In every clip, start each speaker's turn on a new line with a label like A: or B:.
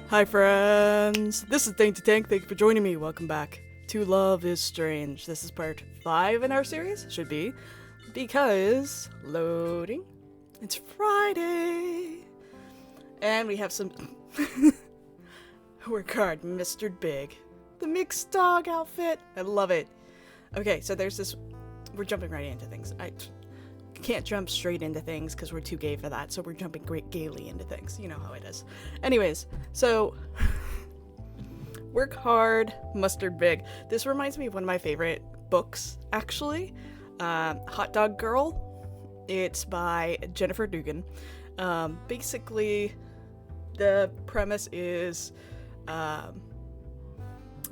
A: Hi friends, this is Tank to Tank. Thank you for joining me. Welcome back to Love is Strange. This is part 5 in our series, should be, because loading. It's Friday, and we have some work hard, Mr. Big, the mixed dog outfit. I love it. Okay, so there's this. We're jumping right into things. I can't jump straight into things because we're too gay for that, so we're jumping gaily into things. You know how it is. Anyways, so work hard, mustard big. This reminds me of one of my favorite books, actually. Hot Dog Girl. It's by Jennifer Dugan. Basically, the premise is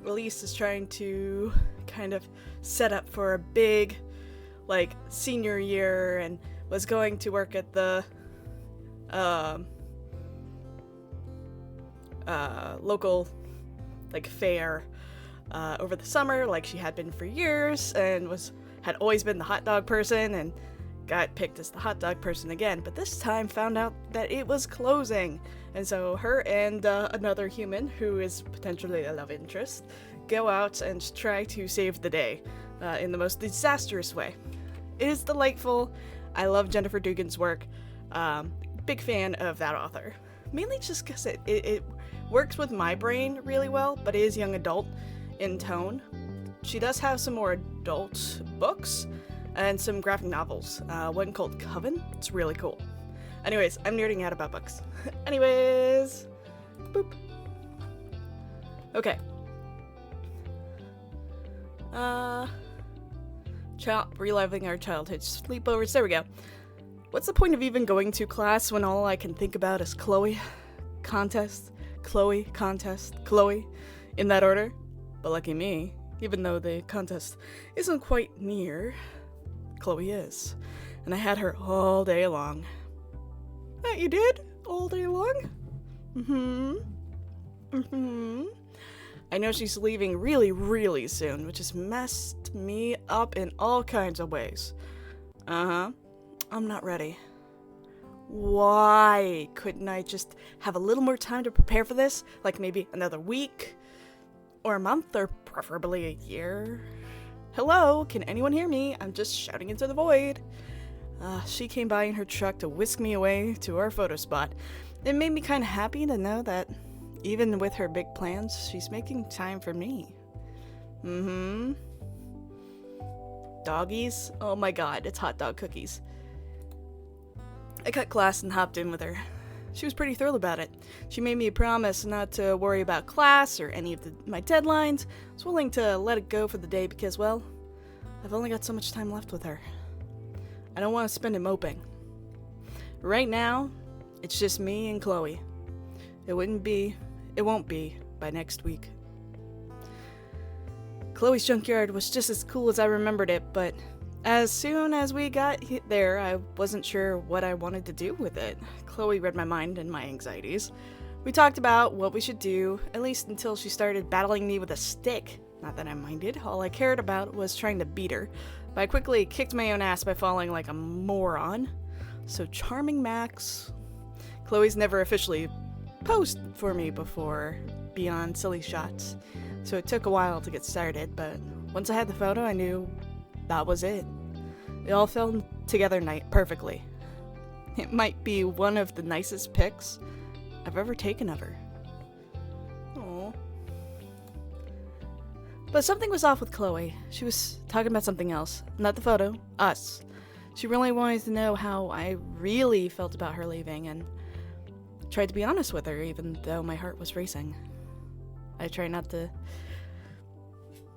A: Elise is trying to kind of set up for a big senior year and was going to work at the local fair over the summer, like she had been for years, and had always been the hot dog person, and got picked as the hot dog person again, but this time found out that it was closing, and so her and another human who is potentially a love interest go out and try to save the day in the most disastrous way. It is delightful. I love Jennifer Dugan's work. Big fan of that author. Mainly just because it works with my brain really well, but it is young adult in tone. She does have some more adult books and some graphic novels. One called Coven. It's really cool. Anyways, I'm nerding out about books. Anyways, boop. Okay. Reliving our childhood sleepovers. There we go. What's the point of even going to class when all I can think about is Chloe? Contest, Chloe, in that order. But lucky me, even though the contest isn't quite near, Chloe is. And I had her all day long. That you did? All day long? I know she's leaving really, really soon, which has messed me up in all kinds of ways. I'm not ready. Why couldn't I just have a little more time to prepare for this? Like maybe another week? Or a month? Or preferably a year? Hello? Can anyone hear me? I'm just shouting into the void. She came by in her truck to whisk me away to our photo spot. It made me kind of happy to know that even with her big plans, she's making time for me. Doggies? Oh my god, it's hot dog cookies. I cut class and hopped in with her. She was pretty thrilled about it. She made me a promise not to worry about class or any of my deadlines. I was willing to let it go for the day because, well, I've only got so much time left with her. I don't want to spend it moping. Right now, it's just me and Chloe. It won't be by next week. Chloe's junkyard was just as cool as I remembered it, but as soon as we got there, I wasn't sure what I wanted to do with it. Chloe read my mind and my anxieties. We talked about what we should do, at least until she started battling me with a stick. Not that I minded, all I cared about was trying to beat her, but I quickly kicked my own ass by falling like a moron. So charming Max. Chloe's never officially posed for me before, beyond silly shots, so it took a while to get started, but once I had the photo, I knew that was it. It all fell together perfectly. It might be one of the nicest pics I've ever taken of her. Aww. But something was off with Chloe. She was talking about something else, not the photo, us. She really wanted to know how I really felt about her leaving, and tried to be honest with her, even though my heart was racing. I try not to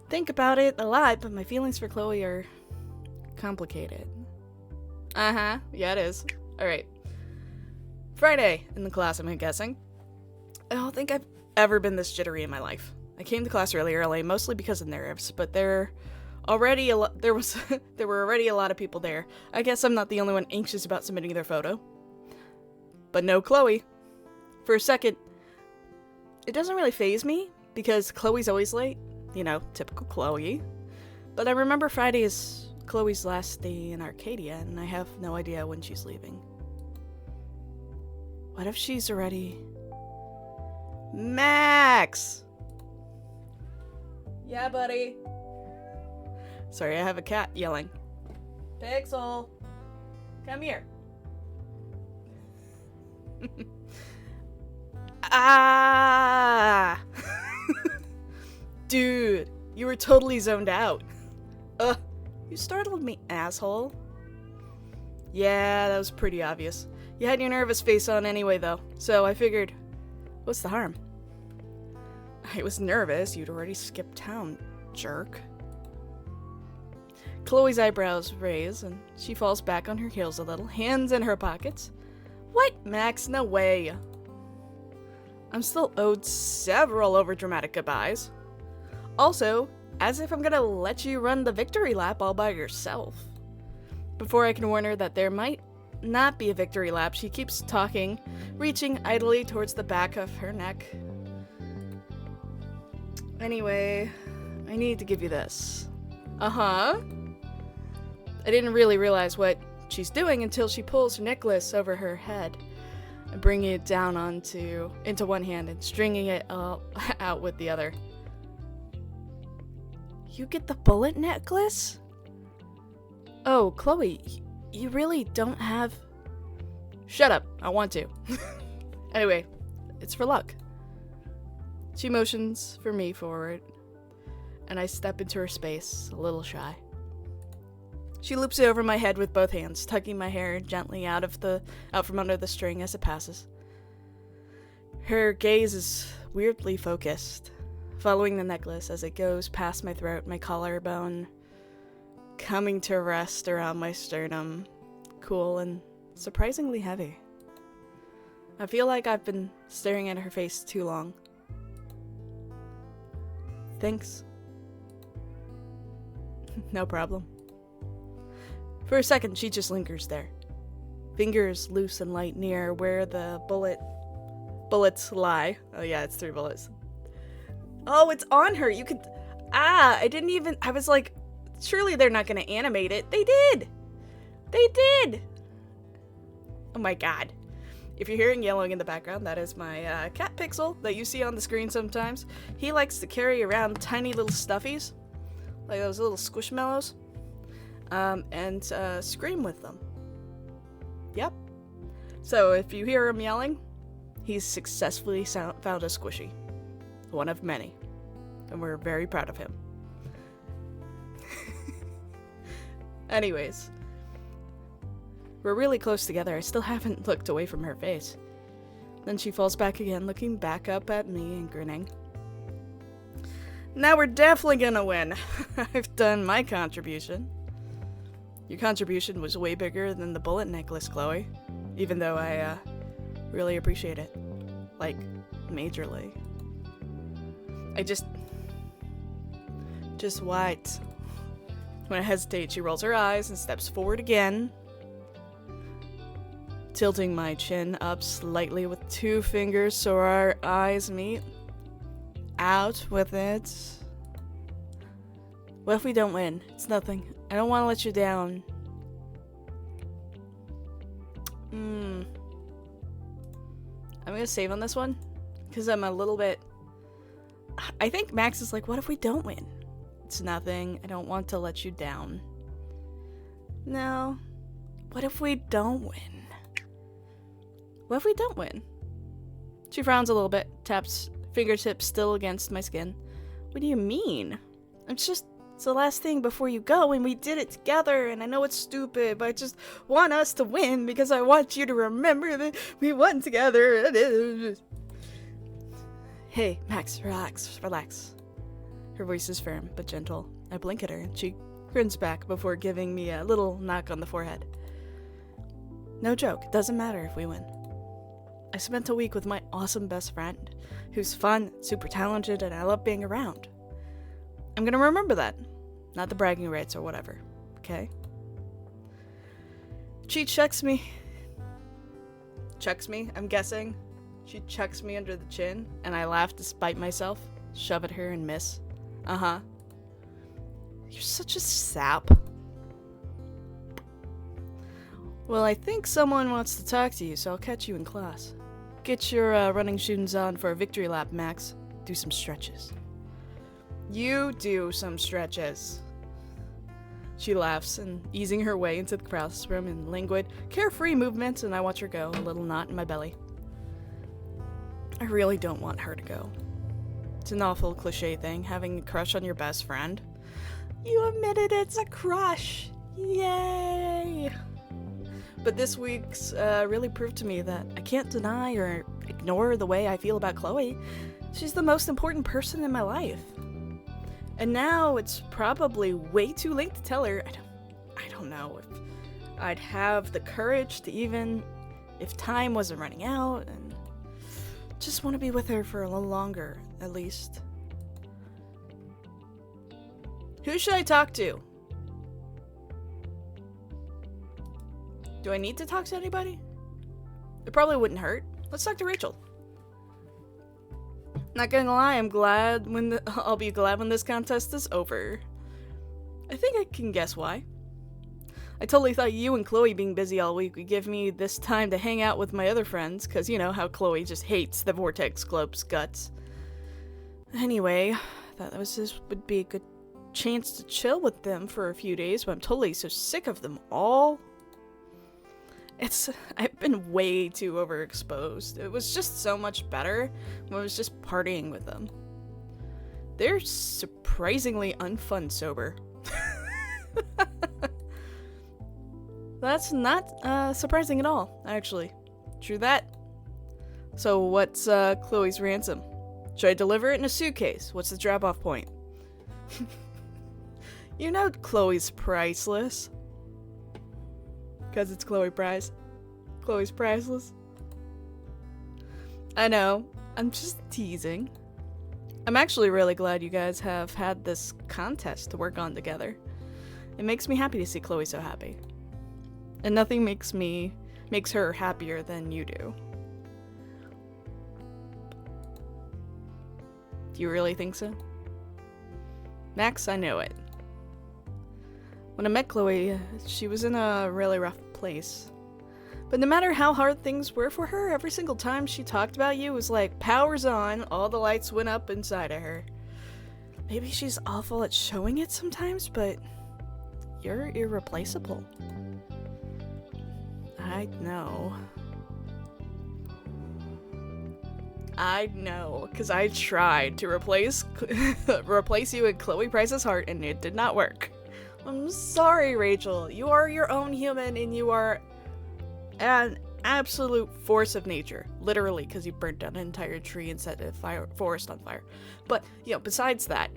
A: think about it a lot, but my feelings for Chloe are complicated. Yeah, it is. Alright. Friday in the class, I'm guessing. I don't think I've ever been this jittery in my life. I came to class really early, mostly because of nerves, but there were already a lot of people there. I guess I'm not the only one anxious about submitting their photo. But no Chloe. For a second, it doesn't really faze me, because Chloe's always late. You know, typical Chloe. But I remember Friday is Chloe's last day in Argaydia, and I have no idea when she's leaving. What if she's already Max! Yeah, buddy. Sorry, I have a cat yelling. Pixel! Come here. Ah! Dude, you were totally zoned out. You startled me, asshole. Yeah, that was pretty obvious. You had your nervous face on anyway, though, so I figured, what's the harm? I was nervous. You'd already skipped town, jerk. Chloe's eyebrows raise, and she falls back on her heels a little, hands in her pockets. What, Max? No way. I'm still owed several overdramatic goodbyes. Also, as if I'm gonna let you run the victory lap all by yourself. Before I can warn her that there might not be a victory lap, she keeps talking, reaching idly towards the back of her neck. Anyway, I need to give you this. Uh-huh. I didn't really realize what she's doing until she pulls her necklace over her head and bringing it down into one hand and stringing it out with the other. You get the bullet necklace? Oh, Chloe, you really don't have... Shut up, I want to. Anyway, it's for luck. She motions for me forward, and I step into her space, a little shy. She loops it over my head with both hands, tugging my hair gently out from under the string as it passes. Her gaze is weirdly focused, following the necklace as it goes past my throat, my collarbone, coming to rest around my sternum, cool and surprisingly heavy. I feel like I've been staring at her face too long. Thanks. No problem. For a second, she just lingers there. Fingers loose and light near where the bullets lie. Oh yeah, it's 3 bullets. Oh, it's on her. You could... I was like, surely they're not going to animate it. They did! They did! Oh my god. If you're hearing yelling in the background, that is my cat Pixel that you see on the screen sometimes. He likes to carry around tiny little stuffies, like those little squishmallows, and scream with them. Yep. So if you hear him yelling, he's successfully found a squishy. One of many. And we're very proud of him. Anyways. We're really close together. I still haven't looked away from her face. Then she falls back again, looking back up at me and grinning. Now we're definitely gonna win. I've done my contribution. Your contribution was way bigger than the bullet necklace, Chloe. Even though I really appreciate it. Like, majorly. I just what? When I hesitate, she rolls her eyes and steps forward again, tilting my chin up slightly with 2 fingers so our eyes meet. Out with it. What if we don't win? It's nothing. I don't want to let you down. I'm gonna save on this one, because I'm a little bit... I think Max is like, what if we don't win? It's nothing. I don't want to let you down. No. What if we don't win? What if we don't win? She frowns a little bit, taps fingertips still against my skin. What do you mean? It's the last thing before you go, and we did it together, and I know it's stupid, but I just want us to win because I want you to remember that we won together. Hey, Max, relax. Her voice is firm, but gentle. I blink at her, and she grins back before giving me a little knock on the forehead. No joke, it doesn't matter if we win. I spent a week with my awesome best friend, who's fun, super talented, and I love being around. I'm gonna remember that. Not the bragging rights or whatever, okay? She chucks me, I'm guessing. She chucks me under the chin, and I laugh despite myself, shove at her and miss. Uh-huh. You're such a sap. Well, I think someone wants to talk to you, so I'll catch you in class. get your running shoes on for a victory lap, Max. Do some stretches. You do some stretches. She laughs and easing her way into the classroom in languid, carefree movements, and I watch her go, a little knot in my belly. I really don't want her to go. It's an awful cliche thing, having a crush on your best friend. You admitted it's a crush! Yay! But this week's really proved to me that I can't deny or ignore the way I feel about Chloe. She's the most important person in my life. And now it's probably way too late to tell her. I don't know if I'd have the courage to, even if time wasn't running out, and just want to be with her for a little longer, at least. Who should I talk to? Do I need to talk to anybody? It probably wouldn't hurt. Let's talk to Rachel. Not gonna lie, I'll be glad when this contest is over. I think I can guess why. I totally thought you and Chloe being busy all week would give me this time to hang out with my other friends, cause you know how Chloe just hates the Vortex Globe's guts. Anyway, thought would be a good chance to chill with them for a few days, but I'm totally so sick of them all. I've been way too overexposed. It was just so much better when I was just partying with them. They're surprisingly unfun sober. That's not surprising at all, actually. True that. So what's Chloe's ransom? Should I deliver it in a suitcase? What's the drop-off point? You know Chloe's priceless. Because it's Chloe Price. Chloe's priceless. I know. I'm just teasing. I'm actually really glad you guys have had this contest to work on together. It makes me happy to see Chloe so happy. And nothing makes her happier than you do. Do you really think so? Max, I know it. When I met Chloe, she was in a really rough place. But no matter how hard things were for her, every single time she talked about you, it was like powers on, all the lights went up inside of her. Maybe she's awful at showing it sometimes, but you're irreplaceable. I know. I know, because I tried to replace you in Chloe Price's heart, and it did not work. I'm sorry, Rachel. You are your own human, and you are an absolute force of nature. Literally, because you burnt down an entire tree and set a forest on fire. But, you know, besides that,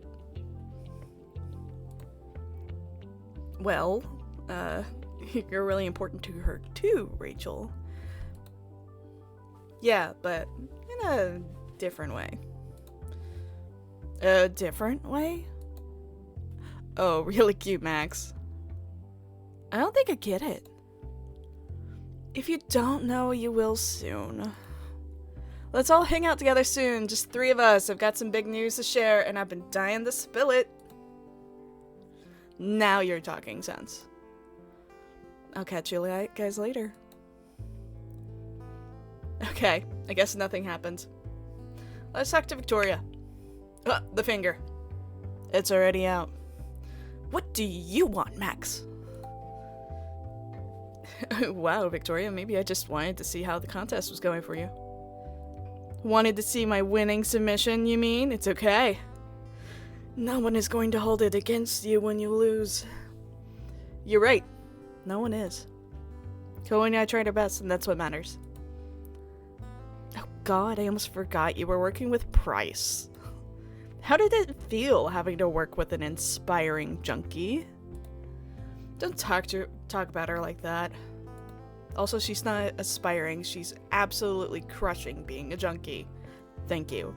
A: well, you're really important to her too, Rachel. Yeah, but in a different way. A different way? Oh, really cute, Max. I don't think I get it. If you don't know, you will soon. Let's all hang out together soon, just 3 of us. I've got some big news to share, and I've been dying to spill it. Now you're talking sense. I'll catch you guys later. Okay, I guess nothing happened. Let's talk to Victoria. The finger. It's already out. What do you want, Max? Wow, Victoria, maybe I just wanted to see how the contest was going for you. Wanted to see my winning submission, you mean? It's okay. No one is going to hold it against you when you lose. You're right. No one is. Chloe and I tried our best, and that's what matters. Oh god, I almost forgot you were working with Price. How did it feel having to work with an inspiring junkie? Don't talk about her like that. Also, she's not aspiring, she's absolutely crushing being a junkie. Thank you.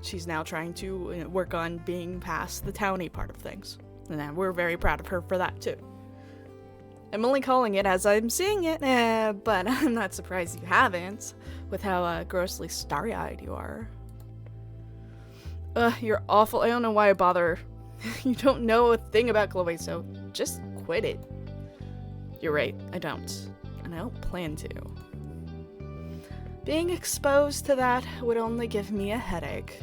A: She's now trying to work on being past the towny part of things. And we're very proud of her for that too. I'm only calling it as I'm seeing it, but I'm not surprised you haven't, with how grossly starry-eyed you are. You're awful. I don't know why I bother. You don't know a thing about Chloe, so just quit it. You're right, I don't. And I don't plan to. Being exposed to that would only give me a headache.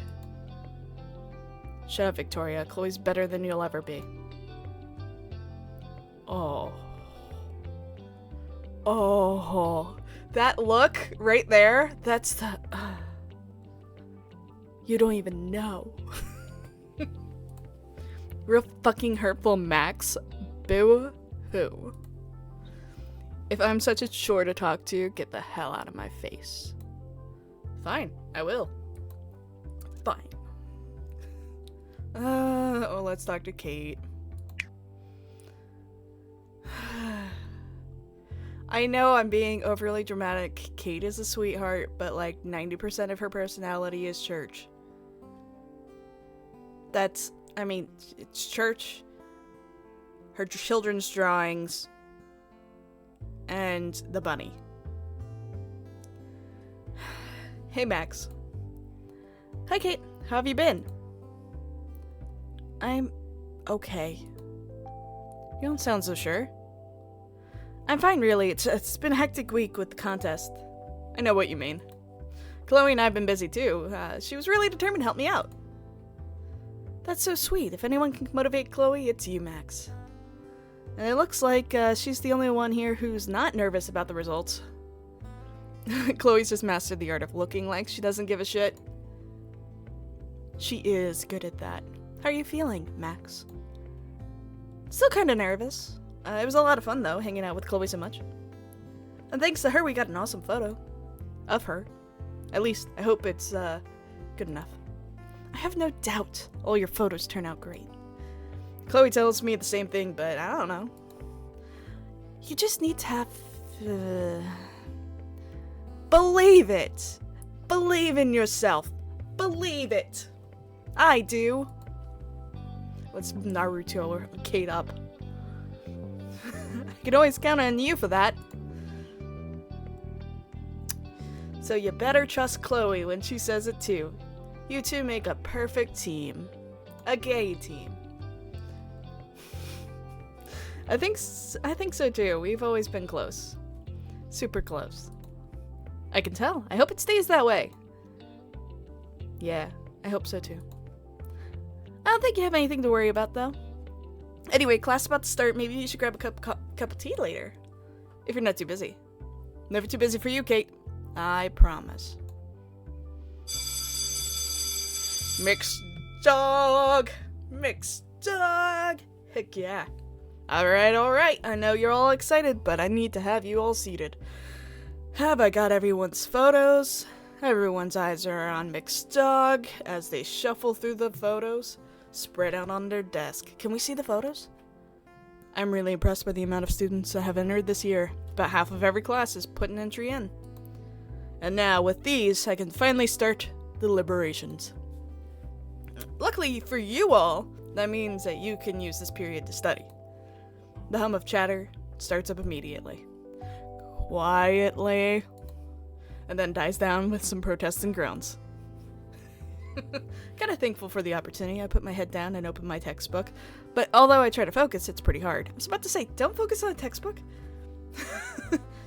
A: Shut up, Victoria. Chloe's better than you'll ever be. Oh. Oh. That look right there, that's the... You don't even know. Real fucking hurtful, Max. Boo-hoo. If I'm such a chore to talk to, get the hell out of my face. Fine, I will. Fine. Let's talk to Kate. I know I'm being overly dramatic. Kate is a sweetheart, but like 90% of her personality is church. It's church, her children's drawings, and the bunny. Hey, Max. Hi, Kate. How have you been? I'm okay. You don't sound so sure. I'm fine, really. It's been a hectic week with the contest. I know what you mean. Chloe and I have been busy, too. She was really determined to help me out. That's so sweet. If anyone can motivate Chloe, it's you, Max. And it looks like she's the only one here who's not nervous about the results. Chloe's just mastered the art of looking like she doesn't give a shit. She is good at that. How are you feeling, Max? Still kinda nervous. It was a lot of fun, though, hanging out with Chloe so much. And thanks to her, we got an awesome photo. Of her. At least, I hope it's, good enough. I have no doubt all your photos turn out great. Chloe tells me the same thing, but I don't know. You just need to have... Believe it! Believe in yourself. Believe it! I do. Let's Naruto Kate up. I can always count on you for that. So you better trust Chloe when she says it too. You two make a perfect team. A gay team. I think so too. We've always been close. Super close. I can tell. I hope it stays that way. Yeah, I hope so too. I don't think you have anything to worry about though. Anyway, class is about to start. Maybe you should grab a cup of tea later. If you're not too busy. Never too busy for you, Kate. I promise. Mixed dog! Mixed dog! Heck yeah. Alright. I know you're all excited, but I need to have you all seated. Have I got everyone's photos? Everyone's eyes are on Mixed Dog as they shuffle through the photos, spread out on their desk. Can we see the photos? I'm really impressed by the amount of students that have entered this year. About half of every class has put an entry in. And now, with these, I can finally start deliberations. Luckily for you all, that means that you can use this period to study. The hum of chatter starts up immediately. Quietly. And then dies down with some protests and groans. Kinda thankful for the opportunity. I put my head down and open my textbook. But although I try to focus, it's pretty hard. I was about to say, don't focus on a textbook.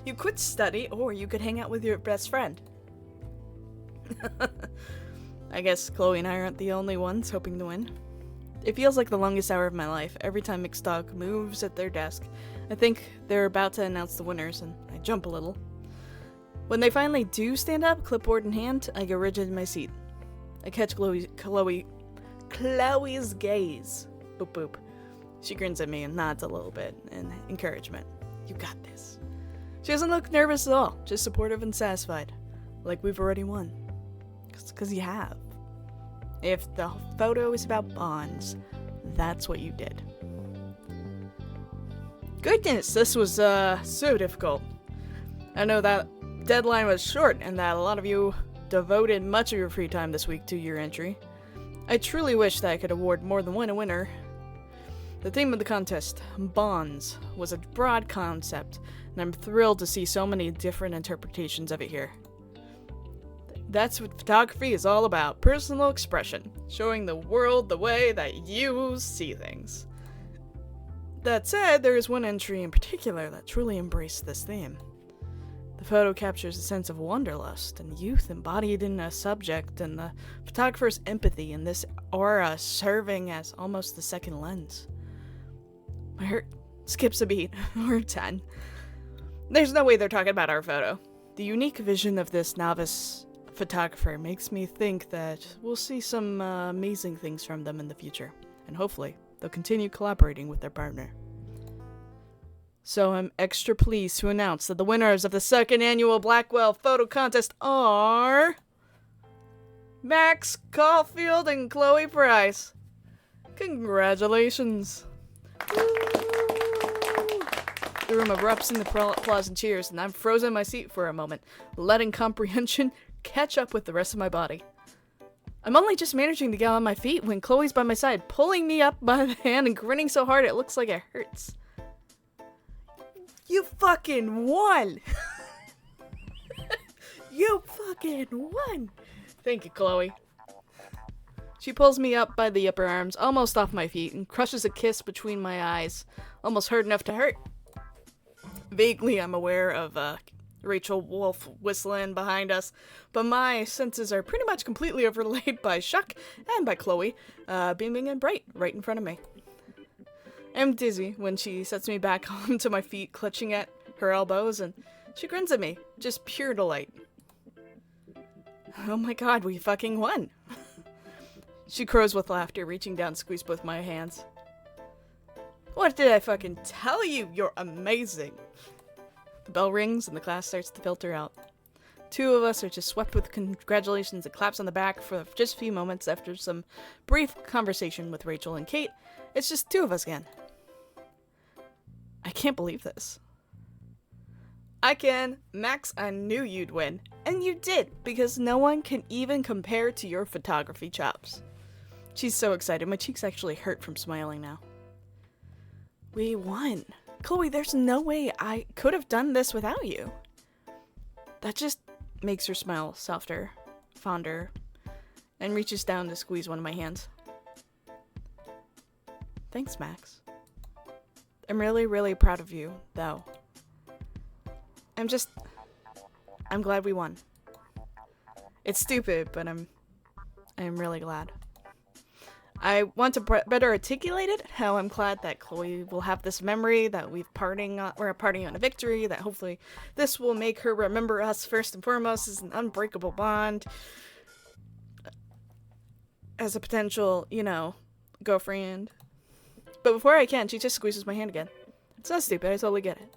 A: You could study, or you could hang out with your best friend. I guess Chloe and I aren't the only ones hoping to win. It feels like the longest hour of my life. Every time Mixed Dog moves at their desk, I think they're about to announce the winners, and I jump a little. When they finally do stand up, clipboard in hand, I go rigid in my seat. I catch Chloe's gaze. Boop boop. She grins at me and nods a little bit in encouragement. You got this. She doesn't look nervous at all, just supportive and satisfied. Like we've already won. Because you have. If the photo is about bonds, that's what you did. Goodness, this was so difficult. I know that deadline was short and that a lot of you devoted much of your free time this week to your entry. I truly wish that I could award more than one a winner. The theme of the contest, bonds, was a broad concept, and I'm thrilled to see so many different interpretations of it here. That's what photography is all about, personal expression, showing the world the way that you see things. That said, there is one entry in particular that truly embraced this theme. The photo captures a sense of wanderlust and youth embodied in a subject, and the photographer's empathy in this aura serving as almost the second lens. My heart skips a beat, or 10. There's no way they're talking about our photo. The unique vision of this novice photographer makes me think that we'll see some amazing things from them in the future, and hopefully they'll continue collaborating with their partner. So I'm extra pleased to announce that the winners of the second annual Blackwell photo contest are Max Caulfield and Chloe Price. Congratulations. Woo! The room erupts in applause and cheers, and I'm frozen in my seat for a moment, letting comprehension catch up with the rest of my body. I'm only just managing to get on my feet when Chloe's by my side, pulling me up by the hand and grinning so hard it looks like it hurts. You fucking won! You fucking won! Thank you, Chloe. She pulls me up by the upper arms, almost off my feet, and crushes a kiss between my eyes, almost hard enough to hurt. Vaguely, I'm aware of Rachel Wolf whistling behind us, but my senses are pretty much completely overlaid by Shuck and by Chloe, beaming and bright right in front of me. I'm dizzy when she sets me back onto my feet, clutching at her elbows, and she grins at me, just pure delight. Oh my god, we fucking won! She crows with laughter, reaching down to squeeze both my hands. What did I fucking tell you? You're amazing! The bell rings and the class starts to filter out. Two of us are just swept with congratulations and claps on the back for just a few moments after some brief conversation with Rachel and Kate. It's just two of us again. I can't believe this. I can. Max, I knew you'd win. And you did, because no one can even compare to your photography chops. She's so excited. My cheeks actually hurt from smiling now. We won. Chloe, there's no way I could have done this without you. That just makes her smile softer, fonder, and reaches down to squeeze one of my hands. Thanks, Max. I'm really, really proud of you, though. I'm glad we won. It's stupid, but I'm really glad. I want to better articulate it, how I'm glad that Chloe will have this memory, that we're partying on a victory, that hopefully this will make her remember us first and foremost as an unbreakable bond, as a potential, girlfriend. But before I can, she just squeezes my hand again. It's not stupid, I totally get it.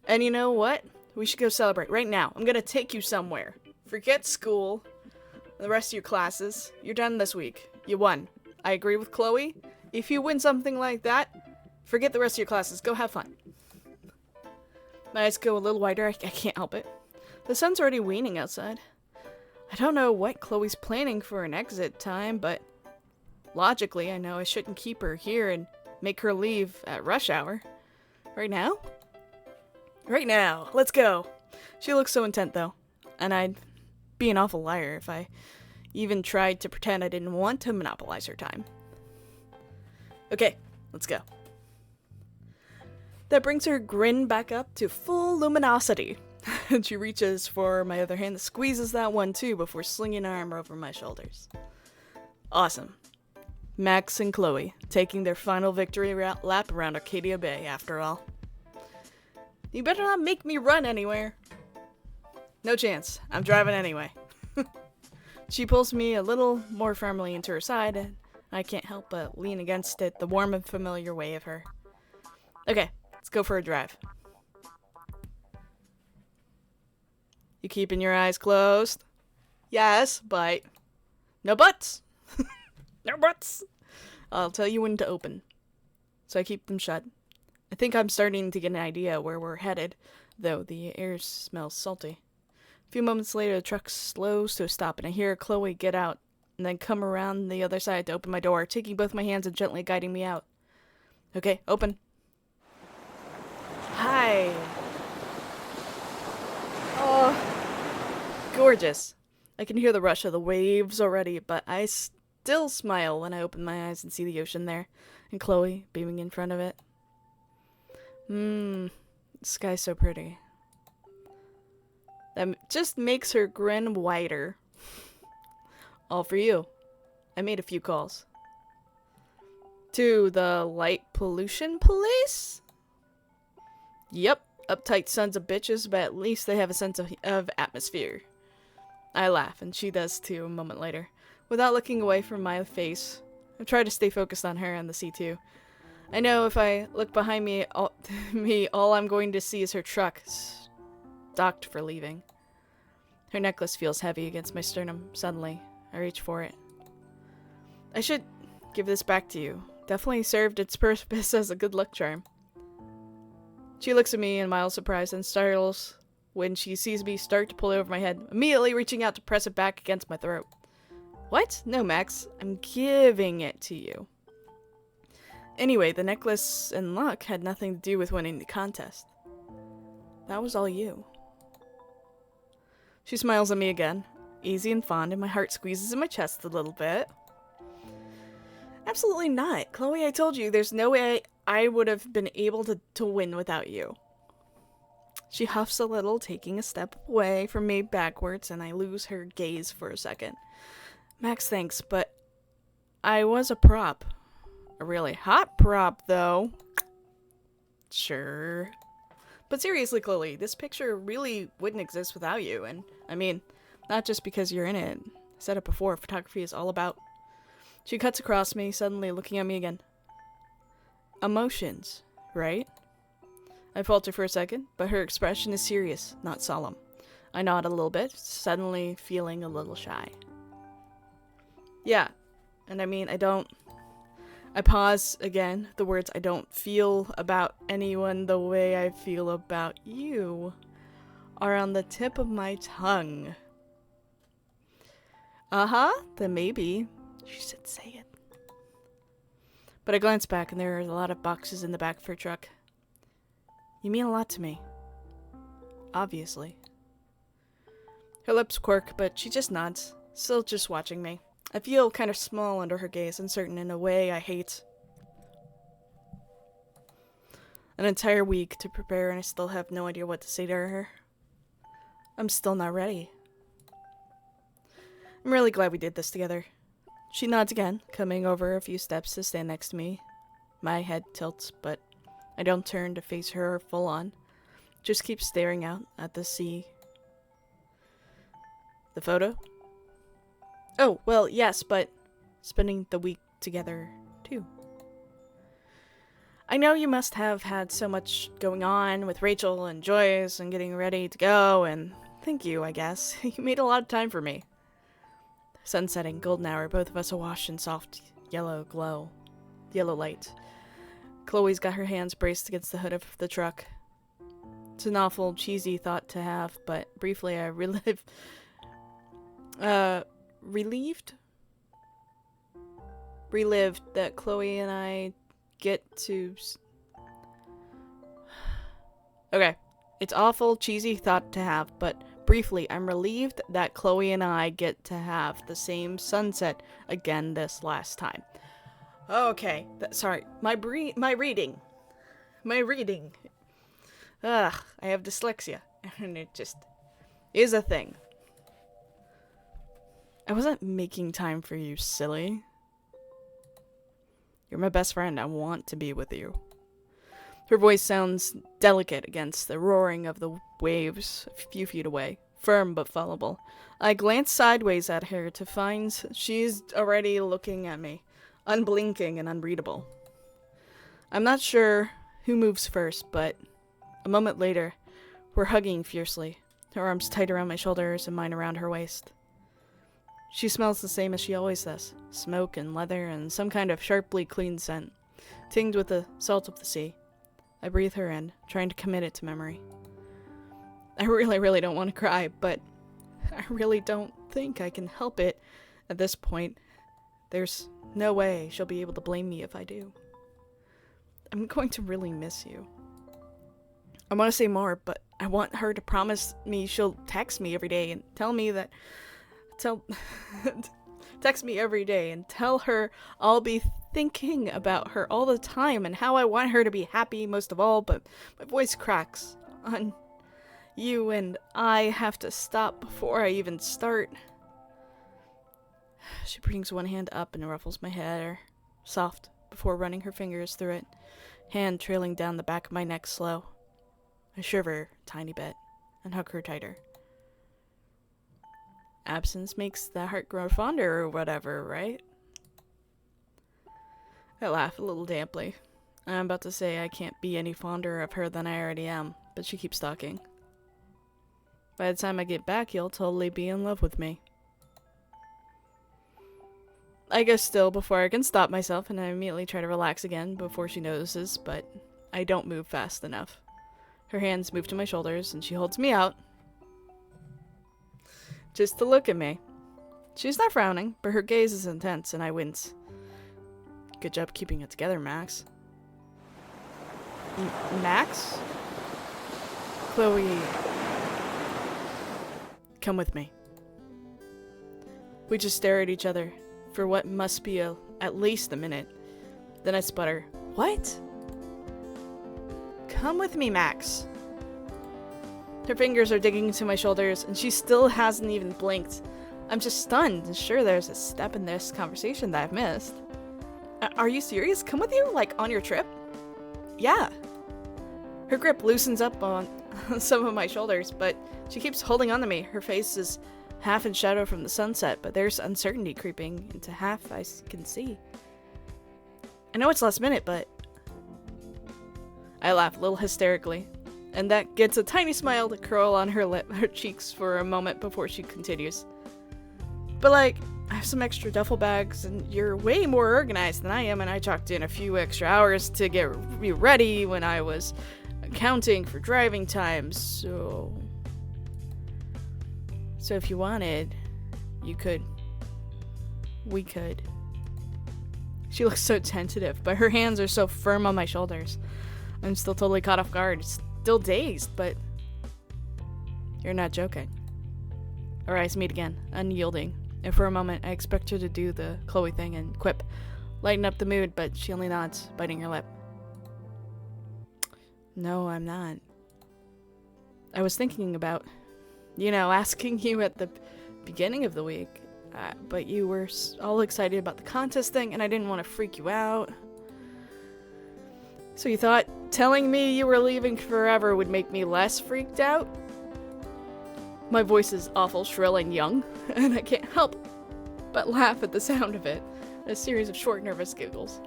A: And you know what? We should go celebrate right now. I'm gonna take you somewhere. Forget school, the rest of your classes. You're done this week. You won. I agree with Chloe. If you win something like that, forget the rest of your classes. Go have fun. My eyes go a little wider. I can't help it. The sun's already waning outside. I don't know what Chloe's planning for an exit time, but logically, I know I shouldn't keep her here and make her leave at rush hour. Right now? Right now. Let's go. She looks so intent, though. And I'd be an awful liar if I even tried to pretend I didn't want to monopolize her time. Okay, let's go. That brings her grin back up to full luminosity. And she reaches for my other hand, squeezes that one too before slinging an arm over my shoulders. Awesome. Max and Chloe taking their final victory lap around Argaydia Bae, after all. You better not make me run anywhere. No chance. I'm driving anyway. She pulls me a little more firmly into her side, and I can't help but lean against it, the warm and familiar way of her. Okay, let's go for a drive. You keeping your eyes closed? Yes, but no buts. No buts. I'll tell you when to open. So I keep them shut. I think I'm starting to get an idea where we're headed, though the air smells salty. A few moments later, the truck slows to a stop, and I hear Chloe get out, and then come around the other side to open my door, taking both my hands and gently guiding me out. Okay, open. Hi. Oh, gorgeous. I can hear the rush of the waves already, but I still smile when I open my eyes and see the ocean there, and Chloe beaming in front of it. The sky's so pretty. That just makes her grin wider. All for you. I made a few calls. To the light pollution police? Yep, uptight sons of bitches, but at least they have a sense of atmosphere. I laugh, and she does too a moment later. Without looking away from my face, I try to stay focused on her and the C2. I know if I look behind me, all I'm going to see is her truck, docked for leaving. Her necklace feels heavy against my sternum. Suddenly, I reach for it. I should give this back to you. Definitely served its purpose as a good luck charm. She looks at me in mild surprise and startles when she sees me start to pull it over my head, immediately reaching out to press it back against my throat. What? No, Max. I'm giving it to you. Anyway, the necklace and luck had nothing to do with winning the contest. That was all you. She smiles at me again, easy and fond, and my heart squeezes in my chest a little bit. Absolutely not. Chloe, I told you, there's no way I would have been able to win without you. She huffs a little, taking a step away from me backwards, and I lose her gaze for a second. Max, thanks, but I was a prop. A really hot prop, though. Sure. But seriously, Chloe, this picture really wouldn't exist without you, and, I mean, not just because you're in it. I said it before, photography is all about... She cuts across me, suddenly looking at me again. Emotions, right? I falter for a second, but her expression is serious, not solemn. I nod a little bit, suddenly feeling a little shy. Yeah, and I mean, I pause again. The words I don't feel about anyone the way I feel about you are on the tip of my tongue. Then maybe. She said say it. But I glance back and there are a lot of boxes in the back of her truck. You mean a lot to me. Obviously. Her lips quirk, but she just nods, still just watching me. I feel kind of small under her gaze, uncertain in a way I hate. An entire week to prepare and I still have no idea what to say to her. I'm still not ready. I'm really glad we did this together. She nods again, coming over a few steps to stand next to me. My head tilts, but I don't turn to face her full on. Just keep staring out at the sea. The photo? Oh, well, yes, but spending the week together, too. I know you must have had so much going on with Rachel and Joyce and getting ready to go, and thank you, I guess. You made a lot of time for me. Sun setting, golden hour, both of us awash in soft yellow glow. Yellow light. Chloe's got her hands braced against the hood of the truck. It's an awful, cheesy thought to have, but briefly I relieved that Chloe and I get to... Okay. It's awful, cheesy thought to have, but briefly, I'm relieved that Chloe and I get to have the same sunset again this last time. Okay. Sorry. My reading. Ugh, I have dyslexia, and it just is a thing. I wasn't making time for you, silly. You're my best friend. I want to be with you. Her voice sounds delicate against the roaring of the waves a few feet away. Firm but fallible. I glance sideways at her to find she's already looking at me, unblinking and unreadable. I'm not sure who moves first, but a moment later, we're hugging fiercely, her arms tight around my shoulders and mine around her waist. She smells the same as she always does, smoke and leather and some kind of sharply clean scent, tinged with the salt of the sea. I breathe her in, trying to commit it to memory. I really don't want to cry, but I really don't think I can help it at this point. There's no way she'll be able to blame me if I do. I'm going to really miss you. I want to say more, but I want her to promise me she'll text me every day and text me every day and tell her I'll be thinking about her all the time and how I want her to be happy most of all, but my voice cracks on You and I have to stop before I even start. She brings one hand up and ruffles my hair, soft, before running her fingers through it, hand trailing down the back of my neck slow. I shiver a tiny bit and hug her tighter. Absence makes the heart grow fonder or whatever, right? I laugh a little damply. I'm about to say I can't be any fonder of her than I already am, but she keeps talking. By the time I get back, you'll totally be in love with me. I go still before I can stop myself, and I immediately try to relax again before she notices, but I don't move fast enough. Her hands move to my shoulders, and she holds me out, just to look at me. She's not frowning, but her gaze is intense, and I wince. Good job keeping it together, Max. Max? Chloe. Come with me. We just stare at each other for what must be at least a minute. Then I sputter. What? Come with me, Max. Her fingers are digging into my shoulders, and she still hasn't even blinked. I'm just stunned, and sure there's a step in this conversation that I've missed. Are you serious? Come with you? Like, on your trip? Yeah. Her grip loosens up on some of my shoulders, but she keeps holding on to me. Her face is half in shadow from the sunset, but there's uncertainty creeping into half I can see. I know it's last minute, but... I laugh a little hysterically, and that gets a tiny smile to curl on her cheeks for a moment before she continues. But like, I have some extra duffel bags, and you're way more organized than I am, and I chalked in a few extra hours to get ready when I was accounting for driving times, so if you wanted, you could. We could. She looks so tentative, but her hands are so firm on my shoulders. I'm still totally caught off guard, still dazed, but you're not joking. Our eyes meet again, unyielding, and for a moment I expect her to do the Chloe thing and quip, lighten up the mood, but she only nods, biting her lip. No, I'm not. I was thinking about, asking you at the beginning of the week, but you were all excited about the contest thing, and I didn't want to freak you out. So you thought telling me you were leaving forever would make me less freaked out? My voice is awful shrill and young, and I can't help but laugh at the sound of it, a series of short, nervous giggles.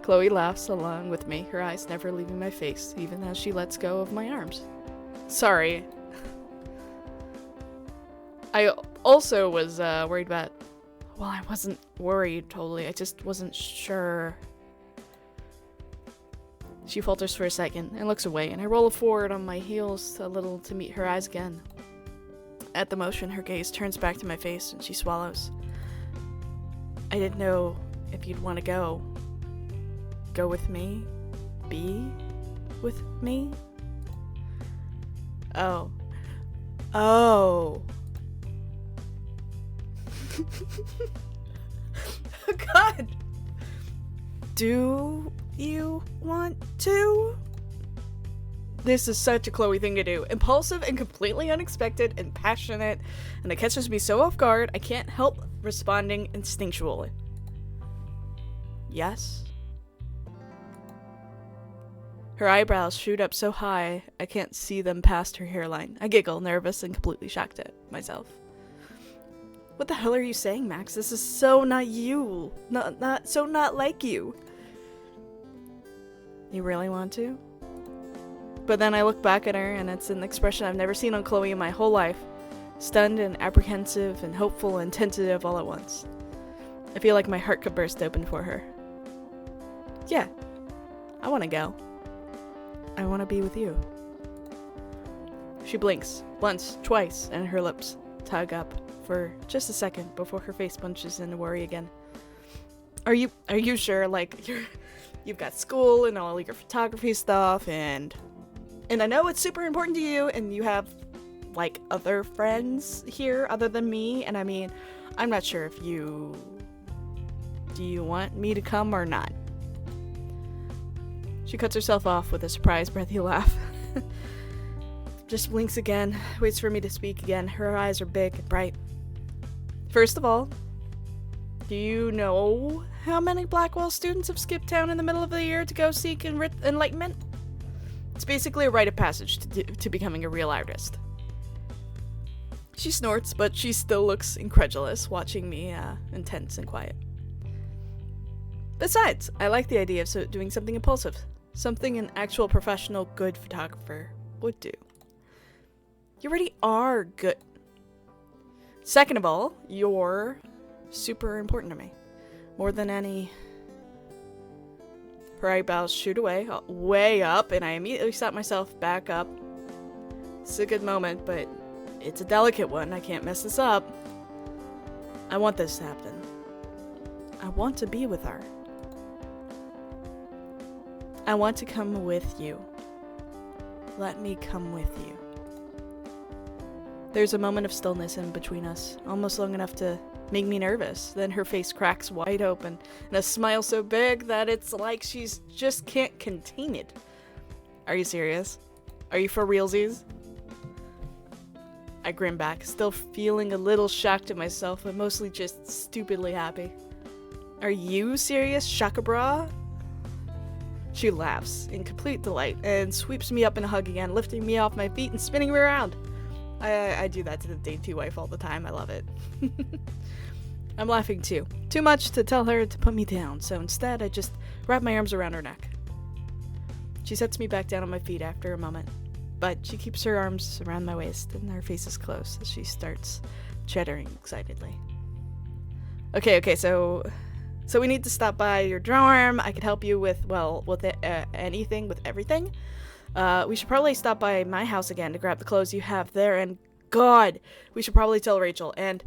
A: Chloe laughs along with me, her eyes never leaving my face, even as she lets go of my arms. Sorry. I also was worried about... Well, I wasn't worried totally, I just wasn't sure. She falters for a second and looks away, and I roll forward on my heels a little to meet her eyes again. At the motion, her gaze turns back to my face, and she swallows. I didn't know if you'd want to go. Go with me? Be with me? Oh. Oh. God. Do you want to? This is such a Chloe thing to do. Impulsive and completely unexpected and passionate, and it catches me so off guard I can't help responding instinctually. Yes? Her eyebrows shoot up so high I can't see them past her hairline. I giggle, nervous and completely shocked at myself. What the hell are you saying, Max? This is so not you. Not like you. You really want to? But then I look back at her, and it's an expression I've never seen on Chloe in my whole life. Stunned and apprehensive and hopeful and tentative all at once. I feel like my heart could burst open for her. Yeah, I want to go. I want to be with you. She blinks, once, twice, and her lips tug up for just a second before her face bunches into worry again. Are you sure? Like, you've got school and all your photography stuff, and I know it's super important to you, and you have, like, other friends here other than me, and I mean, I'm not sure if do you want me to come or not? She cuts herself off with a surprised, breathy laugh. just blinks again, waits for me to speak again. Her eyes are big and bright. First of all, do you know how many Blackwell students have skipped town in the middle of the year to go seek enlightenment? It's basically a rite of passage to becoming a real artist. She snorts, but she still looks incredulous, watching me intense and quiet. Besides, I like the idea of doing something impulsive. Something an actual professional good photographer would do. You already are good. Second of all, you're super important to me. More than any. Her eyebrows shoot away, way up, and I immediately stop myself back up. It's a good moment, but it's a delicate one. I can't mess this up. I want this to happen. I want to be with her. I want to come with you. Let me come with you. There's a moment of stillness in between us, almost long enough to make me nervous. Then her face cracks wide open, and a smile so big that it's like she's just can't contain it. Are you serious? Are you for realsies? I grin back, still feeling a little shocked at myself, but mostly just stupidly happy. Are you serious, Shaka Bra? She laughs in complete delight and sweeps me up in a hug again, lifting me off my feet and spinning me around. I do that to the dainty wife all the time. I love it. I'm laughing too. Too much to tell her to put me down, so instead I just wrap my arms around her neck. She sets me back down on my feet after a moment, but she keeps her arms around my waist and her face is close as she starts chattering excitedly. Okay, so we need to stop by your dorm. I could help you with anything, with everything. We should probably stop by my house again to grab the clothes you have there, and God, we should probably tell Rachel. And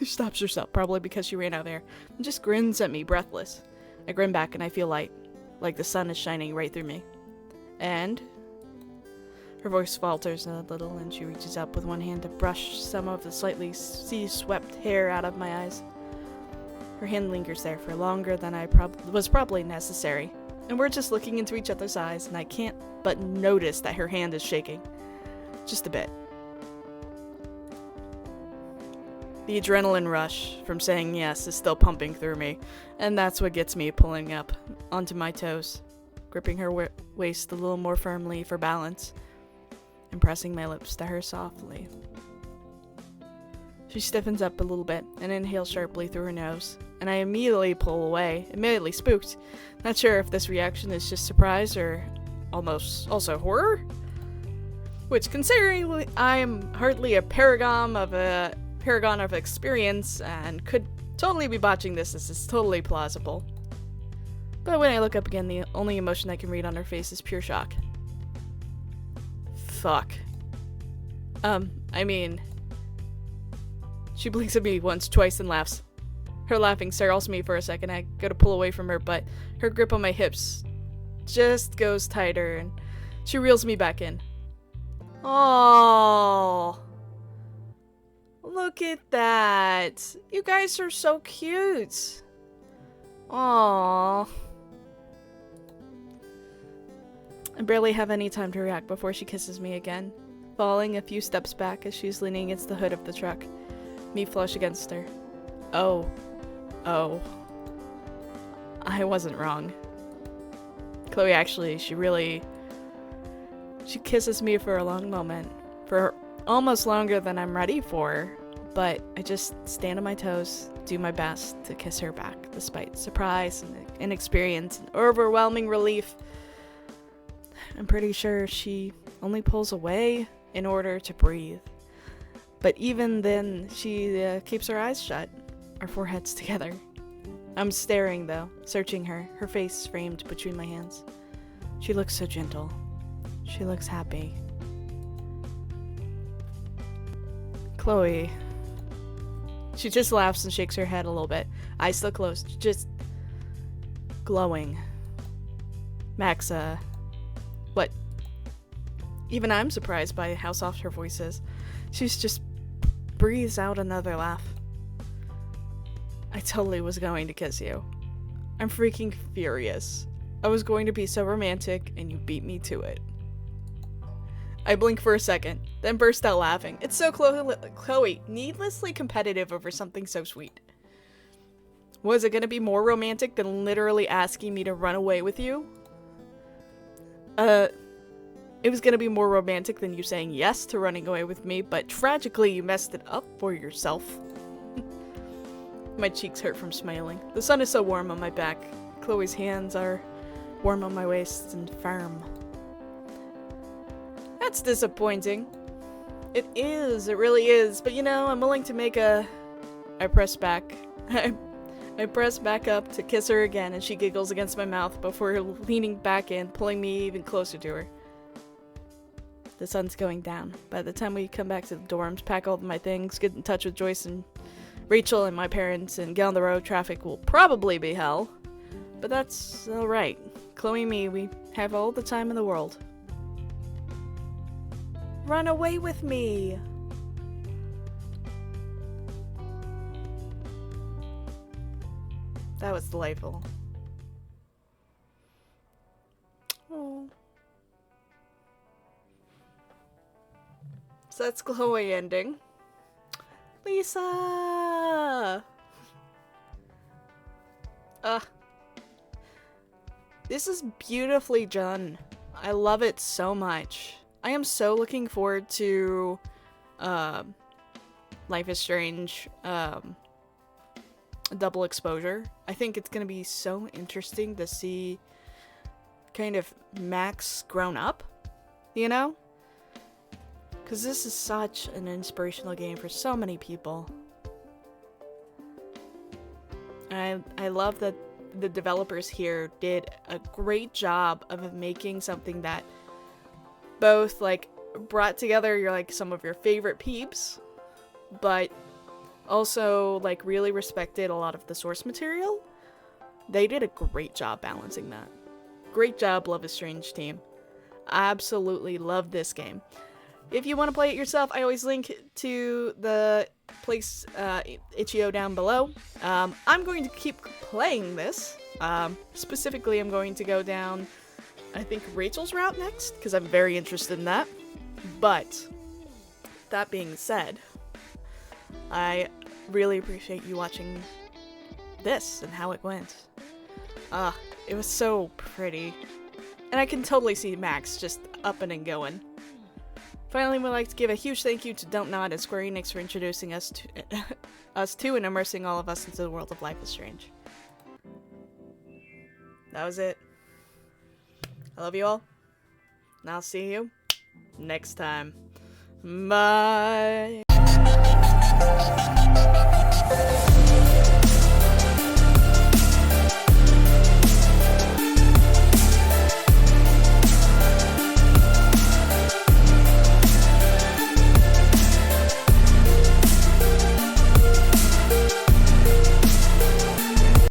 A: she stops herself, probably because she ran out there, and just grins at me, breathless. I grin back and I feel light, like the sun is shining right through me. And her voice falters a little, and she reaches up with one hand to brush some of the slightly sea-swept hair out of my eyes. Her hand lingers there for longer than was probably necessary, and we're just looking into each other's eyes, and I can't but notice that her hand is shaking. Just a bit. The adrenaline rush from saying yes is still pumping through me, and that's what gets me pulling up onto my toes, gripping her waist a little more firmly for balance, and pressing my lips to her softly. She stiffens up a little bit and inhales sharply through her nose, and I immediately pull away, admittedly spooked. Not sure if this reaction is just surprise or almost also horror? Which, considering I am hardly a paragon of experience and could totally be botching this is totally plausible. But when I look up again, the only emotion I can read on her face is pure shock. Fuck. She blinks at me once, twice, and laughs. Her laughing startles me for a second. I go to pull away from her, but her grip on my hips just goes tighter, and she reels me back in. Oh, look at that. You guys are so cute. Aww. I barely have any time to react before she kisses me again, falling a few steps back as she's leaning against the hood of the truck, me flush against her. Oh, I wasn't wrong. Chloe actually, she kisses me for a long moment, for almost longer than I'm ready for, but I just stand on my toes, do my best to kiss her back, despite surprise and inexperience and overwhelming relief. I'm pretty sure she only pulls away in order to breathe. But even then, she keeps her eyes shut, our foreheads together. I'm staring, though, searching her face framed between my hands. She looks so gentle. She looks happy. Chloe. She just laughs and shakes her head a little bit, eyes still closed, just glowing. Max, what? Even I'm surprised by how soft her voice is. She's just breathes out another laugh. I totally was going to kiss you. I'm freaking furious. I was going to be so romantic, and you beat me to it. I blink for a second, then burst out laughing. It's so Chloe, needlessly competitive over something so sweet. Was it gonna be more romantic than literally asking me to run away with you? It was gonna be more romantic than you saying yes to running away with me, but tragically you messed it up for yourself. My cheeks hurt from smiling. The sun is so warm on my back. Chloe's hands are warm on my waist and firm. That's disappointing. It is, it really is, but you know, I'm willing to make a... I press back. I press back up to kiss her again, and she giggles against my mouth before leaning back in, pulling me even closer to her. The sun's going down. By the time we come back to the dorms, pack all of my things, get in touch with Joyce and Rachel and my parents, and get on the road, traffic will probably be hell. But that's alright. Chloe and me, we have all the time in the world. Run away with me! That was delightful. Oh. So that's Chloe ending. Lisa! This is beautifully done. I love it so much. I am so looking forward to Life is Strange double exposure. I think it's gonna be so interesting to see kind of Max grown up, you know? Because this is such an inspirational game for so many people. I love that the developers here did a great job of making something that both like brought together some of your favorite peeps, but also like really respected a lot of the source material. They did a great job balancing that. Great job, Love is Strange team. Absolutely love this game. If you want to play it yourself, I always link to the place itch.io down below. I'm going to keep playing this. Specifically, I'm going to go down, I think, Rachel's route next, because I'm very interested in that. But, that being said, I really appreciate you watching this and how it went. It was so pretty. And I can totally see Max just upping and going. Finally, we'd like to give a huge thank you to Don't Nod and Square Enix for introducing us to and immersing all of us into the world of Life is Strange. That was it. I love you all, and I'll see you next time. Bye!